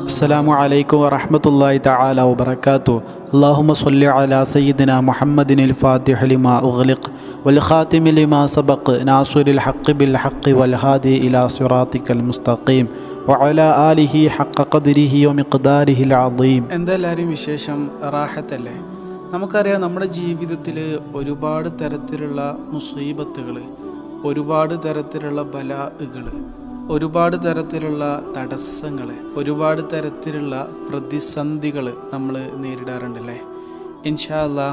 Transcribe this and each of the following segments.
അസ്സലാമു അലൈക്കും വറഹ്മത്തുള്ളാഹി തആല വബറകാതുഹു. അല്ലാഹുമ്മ സ്വല്ലി അലാ സയ്യിദിനാ മുഹമ്മദിനിൽ ഫാത്തിഹി ലിമാ ഉഗ്ലിഖ് വൽ ഖാതിമി ലിമാ സബഖ് നാസിറിൽ ഹഖ് ബിൽ ഹഖ് വൽ ഹാദി ഇലാ സിറാത്തിക്കൽ മുസ്തഖീം വഅലാ ആലിഹി ഹഖ ഖദ്രിഹി വമിഖ്ദാരിഹിൽ അദീം. എന്താ എല്ലാവരും വിശേഷം? റാഹത്തല്ലേ? നമുക്കറിയാം, നമ്മുടെ ജീവിതത്തിൽ ഒരുപാട് തരത്തിലുള്ള മുസീബത്തുകൾ, ഒരുപാട് തരത്തിലുള്ള ബലാഅകൾ, ഒരുപാട് തരത്തിലുള്ള തടസ്സങ്ങൾ, ഒരുപാട് തരത്തിലുള്ള പ്രതിസന്ധികൾ നമ്മൾ നേരിടാറുണ്ടല്ലേ. ഇൻഷാ അല്ലാ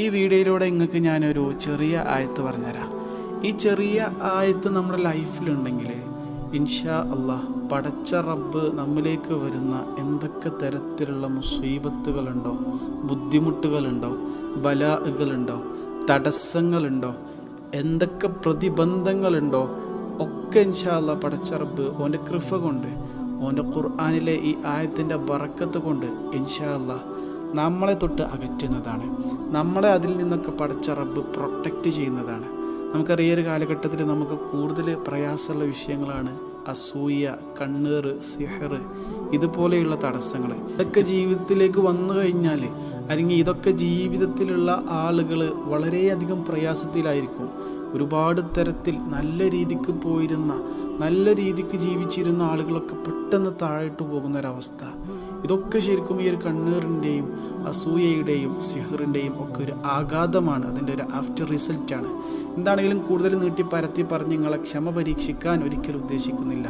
ഈ വീഡിയോയിലൂടെ നിങ്ങൾക്ക് ഞാനൊരു ചെറിയ ആയത്ത് പറഞ്ഞുതരാം. ഈ ചെറിയ ആയത്ത് നമ്മുടെ ലൈഫിലുണ്ടെങ്കിൽ ഇൻഷാ അല്ലാ പടച്ച റബ്ബ് നമ്മിലേക്ക് വരുന്ന എന്തൊക്കെ തരത്തിലുള്ള മുസീബത്തുകളുണ്ടോ, ബുദ്ധിമുട്ടുകളുണ്ടോ, ബലാഅകളുണ്ടോ, തടസ്സങ്ങളുണ്ടോ, എന്തൊക്കെ പ്രതിബന്ധങ്ങളുണ്ടോ ഒക്കെ ഇൻഷാ അല്ലാ പടച്ച റബ്ബ് ഓൻ്റെ കൃപ കൊണ്ട്, ഓൻ്റെ ഖുർആനിലെ ഈ ആയത്തിൻ്റെ ബറക്കത്ത് കൊണ്ട് ഇൻഷാ അല്ലാ നമ്മളെ തൊട്ട് അകറ്റുന്നതാണ്. നമ്മളെ അതിൽ നിന്നൊക്കെ പടച്ച റബ്ബ് പ്രൊട്ടക്റ്റ് ചെയ്യുന്നതാണ്. നമുക്കറിയാം, ഒരു കാലഘട്ടത്തിൽ നമുക്ക് കൂടുതൽ പ്രയാസമുള്ള വിഷയങ്ങളാണ് അസൂയ, കണ്ണീർ, സിഹർ, ഇതുപോലെയുള്ള തടസ്സങ്ങൾ. ഇതൊക്കെ ജീവിതത്തിലേക്ക് വന്നു കഴിഞ്ഞാൽ, അല്ലെങ്കിൽ ഇതൊക്കെ ജീവിതത്തിലുള്ള ആളുകൾ വളരെയധികം പ്രയാസത്തിലായിരിക്കും. ഒരുപാട് തരത്തിൽ നല്ല രീതിക്ക് പോയിരുന്ന, നല്ല രീതിക്ക് ജീവിച്ചിരുന്ന ആളുകളൊക്കെ പെട്ടെന്ന് താഴോട്ട് പോകുന്നൊരവസ്ഥ. ഇതൊക്കെ ശരിക്കും ഈ ഒരു കണ്ണീറിൻ്റെയും അസൂയയുടെയും സിഹറിൻ്റെയും ഒക്കെ ഒരു ആഘാതമാണ്, അതിൻ്റെ ഒരു ആഫ്റ്റർ റിസൾട്ടാണ്. എന്താണെങ്കിലും കൂടുതൽ നീട്ടി പരത്തി പറഞ്ഞ് നിങ്ങളെ ക്ഷമ പരീക്ഷിക്കാൻ ഒരിക്കലും ഉദ്ദേശിക്കുന്നില്ല.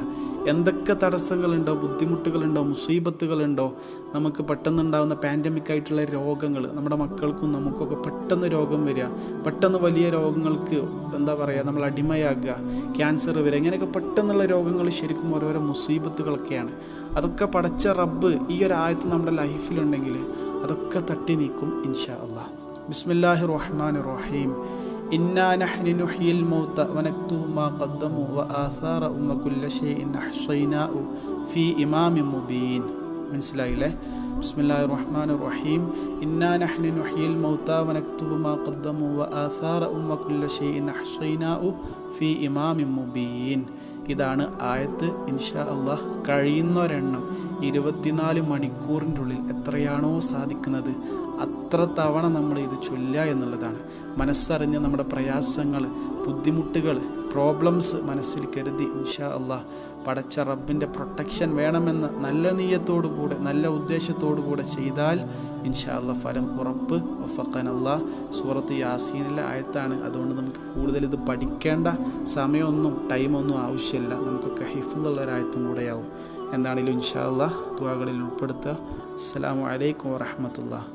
എന്തൊക്കെ തടസ്സങ്ങളുണ്ടോ, ബുദ്ധിമുട്ടുകളുണ്ടോ, മുസീബത്തുകളുണ്ടോ, നമുക്ക് പെട്ടെന്നുണ്ടാകുന്ന പാൻഡമിക് ആയിട്ടുള്ള രോഗങ്ങൾ, നമ്മുടെ മക്കൾക്കും നമുക്കൊക്കെ പെട്ടെന്ന് രോഗം വരിക, പെട്ടെന്ന് വലിയ രോഗങ്ങൾക്ക് എന്താ പറയുക, നമ്മൾ അടിമയാകുക, ക്യാൻസർ വരിക, ഇങ്ങനെയൊക്കെ പെട്ടെന്നുള്ള രോഗങ്ങൾ ശരിക്കും ഓരോരോ മുസീബത്തുകളൊക്കെയാണ്. അതൊക്കെ പടച്ച റബ്ബ് ഈ ഒരു ആയത്ത് നമ്മുടെ ലൈഫിലുണ്ടെങ്കിൽ അതൊക്കെ തട്ടി നീക്കും ഇൻഷാ അല്ലാഹ്. ബിസ്മില്ലാഹിർ റഹ്മാനിർ റഹീം. ഇന്നാ നഹ്നു നുഹ്യിൽ മൗത വനക്തുബു മാ ഖദ്ദമു വആസാറഹും വകുല്ല ഷൈഇൻ അഹ്സൈനാഹു ഫീ ഇമാമിൻ മുബീൻ. മനസ്സിലായില്ലേ? ബിസ്മില്ലാഹിർ റഹ്മാനിർ റഹീം. ഇന്നാ നഹ്നു നുഹ്യിൽ മൗത വനക്തുബു മാ ഖദ്ദമു വആസാറഹും വകുല്ല ഷൈഇൻ അഹ്സൈനാഹു ഫീ ഇമാമിൻ മുബീൻ. ഇതാണ് ആയത്ത്. ഇൻഷാ അല്ലാഹ് കഴിയുന്നൊരെണ്ണം 24 മണിക്കൂറിൻ്റെ ഉള്ളിൽ എത്രയാണോ സാധിക്കുന്നത് അത്ര തവണ നമ്മൾ ഇത് ചൊല്ലുക എന്നുള്ളതാണ്. മനസ്സറിഞ്ഞ് നമ്മുടെ പ്രയാസങ്ങൾ, ബുദ്ധിമുട്ടുകൾ, പ്രോബ്ലംസ് മനസ്സിൽ കരുതി ഇൻഷാ അല്ലാഹ് പടച്ച റബ്ബിൻ്റെ പ്രൊട്ടക്ഷൻ വേണമെന്ന് നല്ല നീയത്തോടു കൂടെ, നല്ല ഉദ്ദേശത്തോടു കൂടെ ചെയ്താൽ ഇൻഷാ അല്ലാഹ് ഫലം ഉറപ്പ്. വഫഖനല്ലാഹ്. സൂറത്ത് യാസീനിലെ ആയത്താണ്. അതുകൊണ്ട് നമുക്ക് കൂടുതൽ ഇത് പഠിക്കേണ്ട സമയമൊന്നും ടൈമൊന്നും ആവശ്യമില്ല. നമുക്കൊക്കെ ഹിഫ്ളുള്ള ഒരായത്തും കൂടെയാവും. എന്താണെങ്കിലും ഇൻഷാ അല്ലാഹ് ദുആകളിൽ ഉൾപ്പെടുത്തുക. അസ്സലാമു അലൈക്കും വറഹ്മത്തുള്ളാഹി.